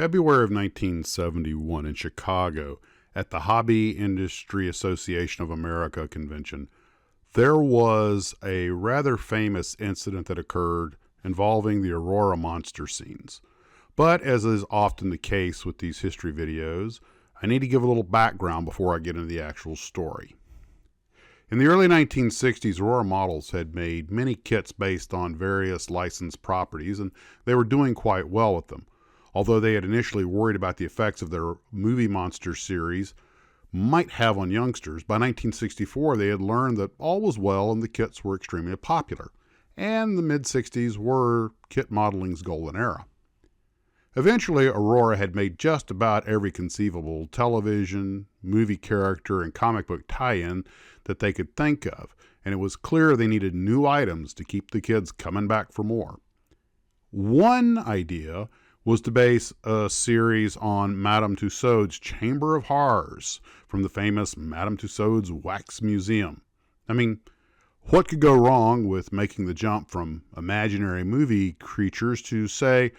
February of 1971 in Chicago at the Hobby Industry Association of America convention, there was a rather famous incident that occurred involving the Aurora monster scenes. But as is often the case with these history videos, I need to give a little background before I get into the actual story. In the early 1960s, Aurora Models had made many kits based on various licensed properties, and they were doing quite well with them. Although they had initially worried about the effects of their movie monster series might have on youngsters, by 1964 they had learned that all was well and the kits were extremely popular, and the mid-60s were kit modeling's golden era. Eventually, Aurora had made just about every conceivable television, movie character, and comic book tie-in that they could think of, and it was clear they needed new items to keep the kids coming back for more. One idea was to base a series on Madame Tussauds' Chamber of Horrors from the famous Madame Tussauds Wax Museum. I mean, what could go wrong with making the jump from imaginary movie creatures to, say,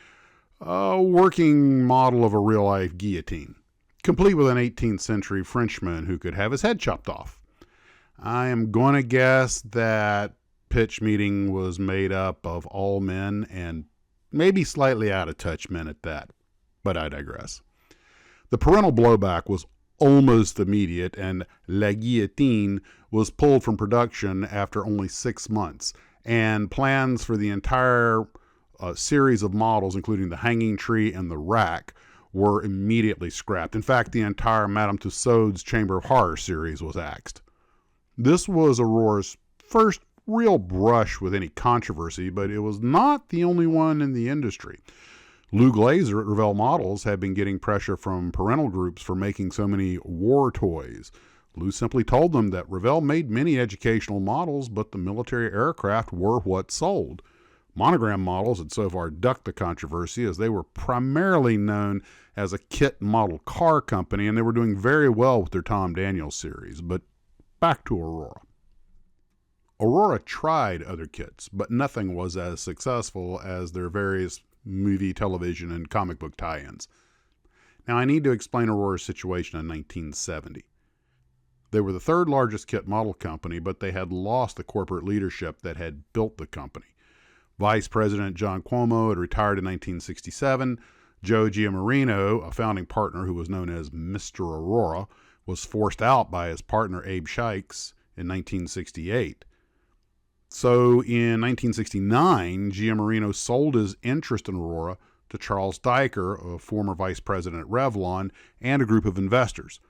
a working model of a real-life guillotine, complete with an 18th century Frenchman who could have his head chopped off? I am going to guess that pitch meeting was made up of all men and maybe slightly out of touch men at that, but I digress. The parental blowback was almost immediate, and La Guillotine was pulled from production after only 6 months, and plans for the entire series of models, including the hanging tree and the rack, were immediately scrapped. In fact, the entire Madame Tussauds Chamber of Horror series was axed. This was Aurora's first real brush with any controversy, but it was not the only one in the industry. Lou Glazer at Revell Models had been getting pressure from parental groups for making so many war toys. Lou simply told them that Revell made many educational models, but the military aircraft were what sold. Monogram Models had so far ducked the controversy as they were primarily known as a kit model car company, and they were doing very well with their Tom Daniels series. But back to Aurora. Aurora tried other kits, but nothing was as successful as their various movie, television, and comic book tie-ins. Now, I need to explain Aurora's situation in 1970. They were the third largest kit model company, but they had lost the corporate leadership that had built the company. Vice President John Cuomo had retired in 1967. Joe Giammarino, a founding partner who was known as Mr. Aurora, was forced out by his partner Abe Shikes in 1968. So in 1969, Giammarino sold his interest in Aurora to Charles Diker, a former vice president at Revlon, and a group of investors.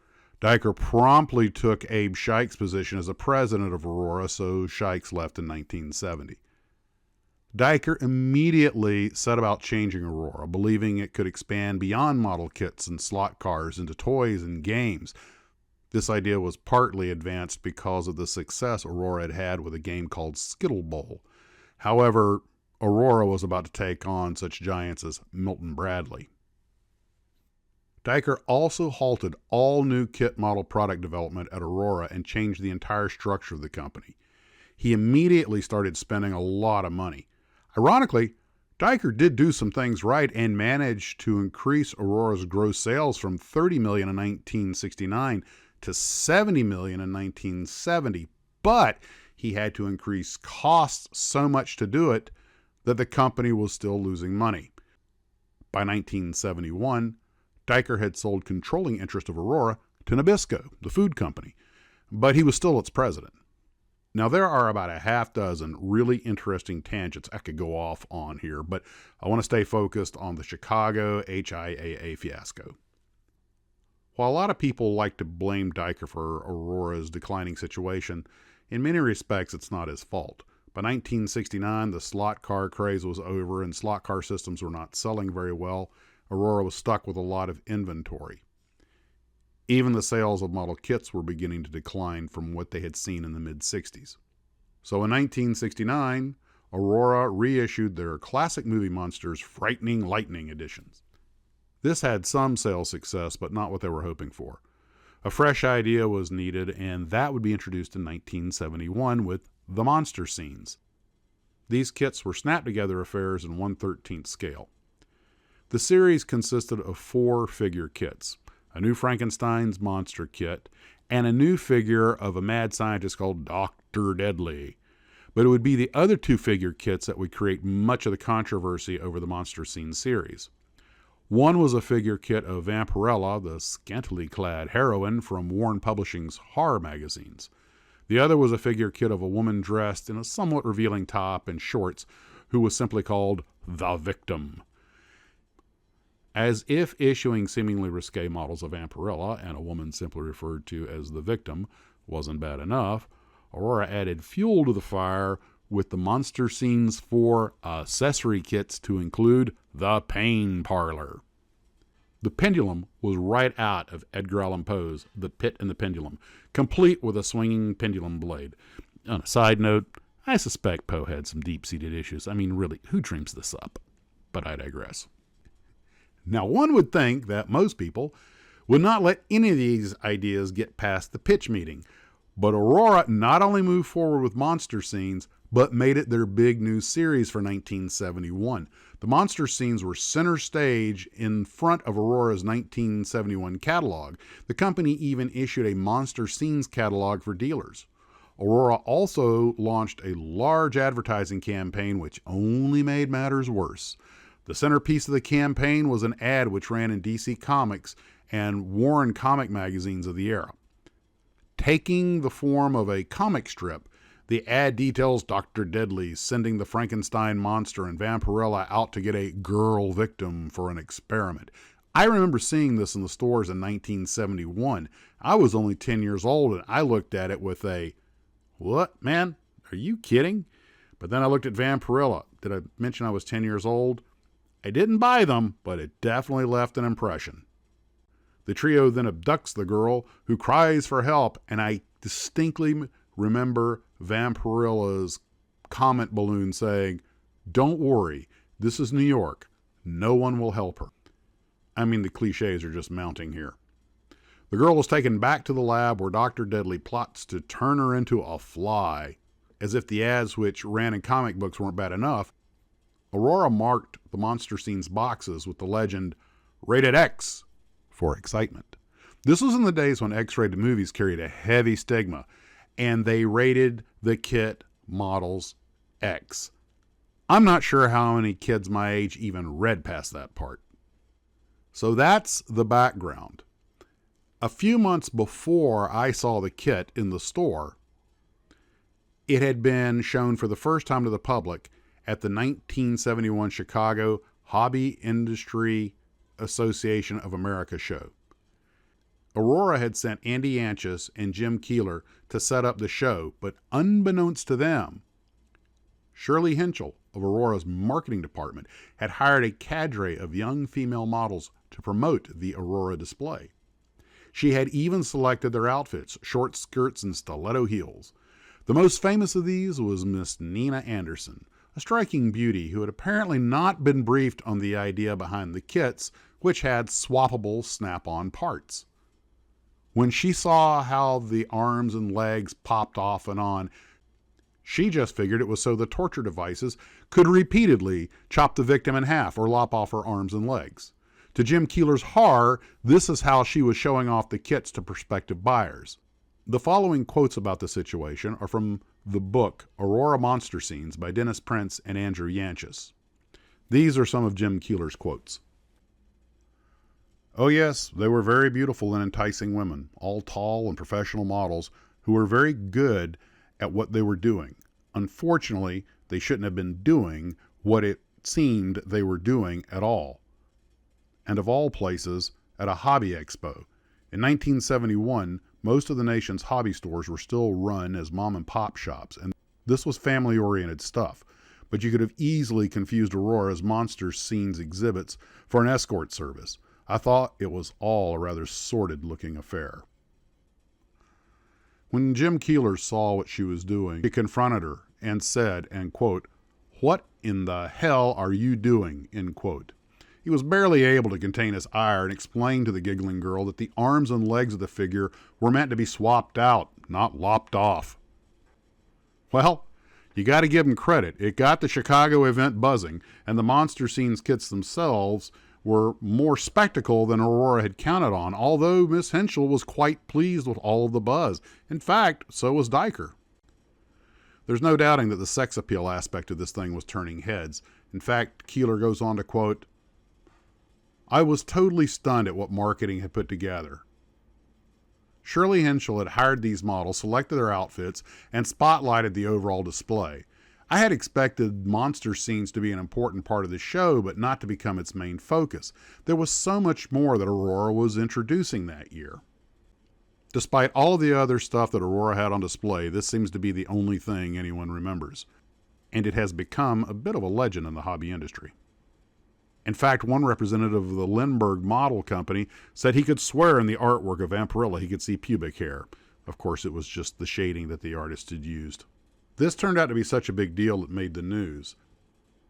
Diker promptly took Abe Shikes' position as the president of Aurora, so Shikes left in 1970. Diker immediately set about changing Aurora, believing it could expand beyond model kits and slot cars into toys and games. This idea was partly advanced because of the success Aurora had had with a game called Skittle Bowl. However, Aurora was about to take on such giants as Milton Bradley. Diker also halted all new kit model product development at Aurora and changed the entire structure of the company. He immediately started spending a lot of money. Ironically, Diker did do some things right and managed to increase Aurora's gross sales from $30 million in 1969 to $70 million in 1970, but he had to increase costs so much to do it that the company was still losing money. By 1971, Diker had sold controlling interest of Aurora to Nabisco, the food company, but he was still its president. Now, there are about a half dozen really interesting tangents I could go off on here, but I want to stay focused on the Chicago HIAA fiasco. While a lot of people like to blame Diker for Aurora's declining situation, in many respects it's not his fault. By 1969, the slot car craze was over and slot car systems were not selling very well. Aurora was stuck with a lot of inventory. Even the sales of model kits were beginning to decline from what they had seen in the mid-60s. So in 1969, Aurora reissued their classic movie monsters Frightening Lightning editions. This had some sales success, but not what they were hoping for. A fresh idea was needed, and that would be introduced in 1971 with the monster scenes. These kits were snap-together affairs in 1/13 scale. The series consisted of 4 figure kits: a new Frankenstein's monster kit, and a new figure of a mad scientist called Dr. Deadly. But it would be the other 2 figure kits that would create much of the controversy over the Monster Scene series. One was a figure kit of Vampirella, the scantily clad heroine from Warren Publishing's horror magazines. The other was a figure kit of a woman dressed in a somewhat revealing top and shorts who was simply called the Victim. As if issuing seemingly risque models of Vampirella and a woman simply referred to as the Victim wasn't bad enough, Aurora added fuel to the fire with the Monster Scenes 4 accessory kits to include the Pain Parlor. The pendulum was right out of Edgar Allan Poe's The Pit and the Pendulum, complete with a swinging pendulum blade. On a side note, I suspect Poe had some deep-seated issues. I mean, really, who dreams this up? But I digress. Now, one would think that most people would not let any of these ideas get past the pitch meeting, but Aurora not only moved forward with Monster Scenes, but made it their big new series for 1971. The Monster Scenes were center stage in front of Aurora's 1971 catalog. The company even issued a Monster Scenes catalog for dealers. Aurora also launched a large advertising campaign which only made matters worse. The centerpiece of the campaign was an ad which ran in DC Comics and Warren comic magazines of the era. Taking the form of a comic strip, the ad details Dr. Deadly sending the Frankenstein monster and Vampirella out to get a girl victim for an experiment. I remember seeing this in the stores in 1971. I was only 10 years old, and I looked at it with a, "What, man? Are you kidding?" But then I looked at Vampirella. Did I mention I was 10 years old? I didn't buy them, but it definitely left an impression. The trio then abducts the girl, who cries for help, and I distinctly remember Vampirella's comment balloon saying, "Don't worry, this is New York. No one will help her." I mean, the cliches are just mounting here. The girl is taken back to the lab where Dr. Deadly plots to turn her into a fly. As if the ads which ran in comic books weren't bad enough, Aurora marked the Monster Scenes boxes with the legend, "Rated X," for excitement. This was in the days when X-rated movies carried a heavy stigma, and they rated the kit models X. I'm not sure how many kids my age even read past that part. So that's the background. A few months before I saw the kit in the store, it had been shown for the first time to the public at the 1971 Chicago Hobby Industry Association of America show. Aurora had sent Andy Anchus and Jim Keeler to set up the show, but unbeknownst to them, Shirley Hinchell of Aurora's marketing department had hired a cadre of young female models to promote the Aurora display. She had even selected their outfits, short skirts and stiletto heels. The most famous of these was Miss Nina Anderson, a striking beauty who had apparently not been briefed on the idea behind the kits, which had swappable snap-on parts. When she saw how the arms and legs popped off and on, she just figured it was so the torture devices could repeatedly chop the victim in half or lop off her arms and legs. To Jim Keeler's horror, this is how she was showing off the kits to prospective buyers. The following quotes about the situation are from the book Aurora Monster Scenes by Dennis Prince and Andrew Yanchus. These are some of Jim Keeler's quotes. "Oh yes, they were very beautiful and enticing women, all tall and professional models who were very good at what they were doing. Unfortunately, they shouldn't have been doing what it seemed they were doing at all. And of all places, at a hobby expo. In 1971, most of the nation's hobby stores were still run as mom-and-pop shops, and this was family-oriented stuff, but you could have easily confused Aurora's Monster Scenes exhibits for an escort service. I thought it was all a rather sordid-looking affair." When Jim Keeler saw what she was doing, he confronted her and said, and quote, "What in the hell are you doing?" end quote. He was barely able to contain his ire and explained to the giggling girl that the arms and legs of the figure were meant to be swapped out, not lopped off. Well, you got to give him credit. It got the Chicago event buzzing, and the Monster Scenes kits themselves were more spectacle than Aurora had counted on, although Miss Henschel was quite pleased with all of the buzz. In fact, so was Diker. There's no doubting that the sex appeal aspect of this thing was turning heads. In fact, Keeler goes on to quote, "I was totally stunned at what marketing had put together. Shirley Henschel had hired these models, selected their outfits, and spotlighted the overall display. I had expected monster scenes to be an important part of the show, but not to become its main focus. There was so much more that Aurora was introducing that year. Despite all of the other stuff that Aurora had on display, this seems to be the only thing anyone remembers. And it has become a bit of a legend in the hobby industry. In fact, one representative of the Lindbergh Model Company said he could swear in the artwork of Vampirella he could see pubic hair. Of course, it was just the shading that the artist had used. This turned out to be such a big deal it made the news.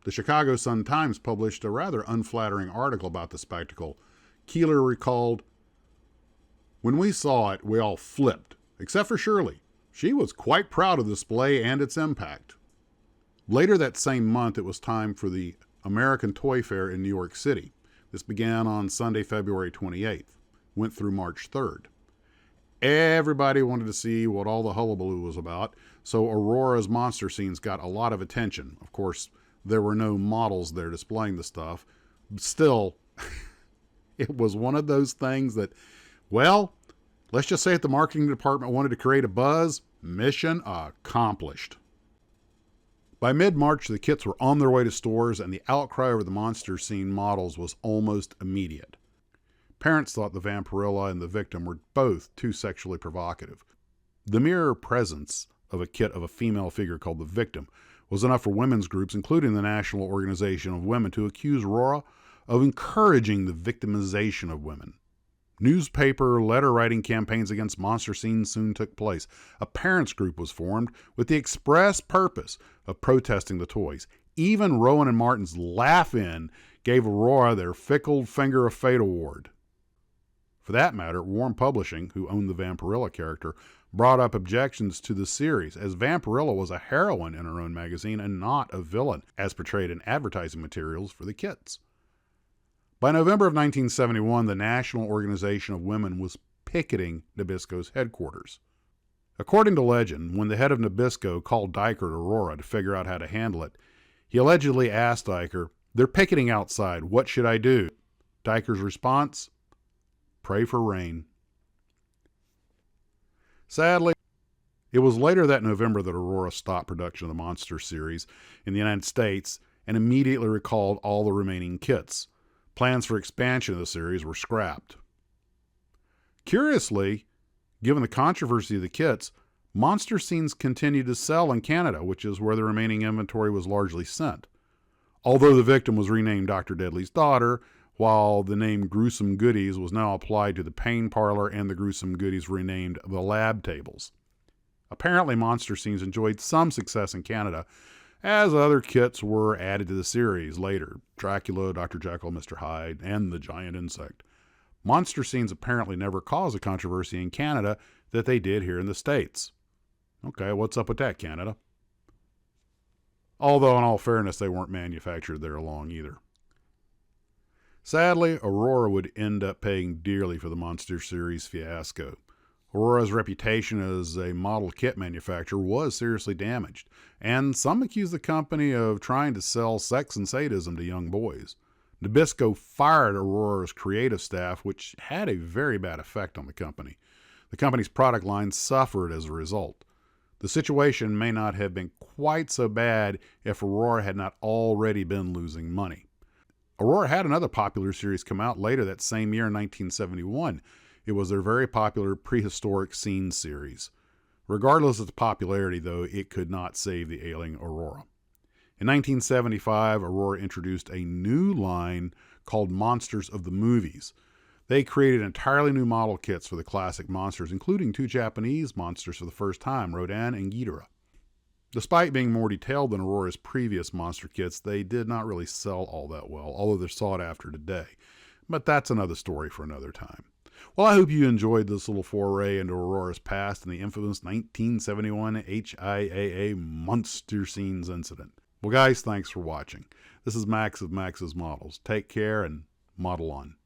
The Chicago Sun-Times published a rather unflattering article about the spectacle. Keeler recalled, "When we saw it, we all flipped, except for Shirley. She was quite proud of the display and its impact." Later that same month, it was time for the American Toy Fair in New York City. This began on Sunday, February 28th, went through March 3rd. Everybody wanted to see what all the hullabaloo was about, so Aurora's monster scenes got a lot of attention. Of course, there were no models there displaying the stuff. Still, it was one of those things that, well, let's just say if the marketing department wanted to create a buzz, mission accomplished. By mid-March, the kits were on their way to stores, and the outcry over the monster scene models was almost immediate. Parents thought the Vampirella and the Victim were both too sexually provocative. The mere presence of a kit of a female figure called the Victim was enough for women's groups, including the National Organization of Women, to accuse Aurora of encouraging the victimization of women. Newspaper letter-writing campaigns against monster scenes soon took place. A parents' group was formed with the express purpose of protesting the toys. Even Rowan and Martin's Laugh-In gave Aurora their Fickle Finger of Fate award. For that matter, Warren Publishing, who owned the Vampirella character, brought up objections to the series, as Vampirella was a heroine in her own magazine and not a villain, as portrayed in advertising materials for the kits. By November of 1971, the National Organization of Women was picketing Nabisco's headquarters. According to legend, when the head of Nabisco called Diker to Aurora to figure out how to handle it, he allegedly asked Diker, "They're picketing outside. What should I do?" Diker's response? "Pray for rain." Sadly, it was later that November that Aurora stopped production of the Monster series in the United States and immediately recalled all the remaining kits. Plans for expansion of the series were scrapped. Curiously, given the controversy of the kits, monster scenes continued to sell in Canada, which is where the remaining inventory was largely sent. Although the Victim was renamed Dr. Deadly's Daughter, while the name Gruesome Goodies was now applied to the Pain Parlor and the Gruesome Goodies renamed the Lab Tables. Apparently, monster scenes enjoyed some success in Canada, as other kits were added to the series later. Dracula, Dr. Jekyll, Mr. Hyde, and the Giant Insect. Monster scenes apparently never caused a controversy in Canada that they did here in the States. Okay, what's up with that, Canada? Although, in all fairness, they weren't manufactured there long either. Sadly, Aurora would end up paying dearly for the Monster series fiasco. Aurora's reputation as a model kit manufacturer was seriously damaged, and some accused the company of trying to sell sex and sadism to young boys. Nabisco fired Aurora's creative staff, which had a very bad effect on the company. The company's product line suffered as a result. The situation may not have been quite so bad if Aurora had not already been losing money. Aurora had another popular series come out later that same year in 1971. It was their very popular Prehistoric Scenes series. Regardless of the popularity, though, it could not save the ailing Aurora. In 1975, Aurora introduced a new line called Monsters of the Movies. They created entirely new model kits for the classic monsters, including two Japanese monsters for the first time, Rodan and Ghidorah. Despite being more detailed than Aurora's previous monster kits, they did not really sell all that well, although they're sought after today. But that's another story for another time. Well, I hope you enjoyed this little foray into Aurora's past and the infamous 1971 HIAA Monster Scenes incident. Well, guys, thanks for watching. This is Max of Max's Models. Take care and Model on.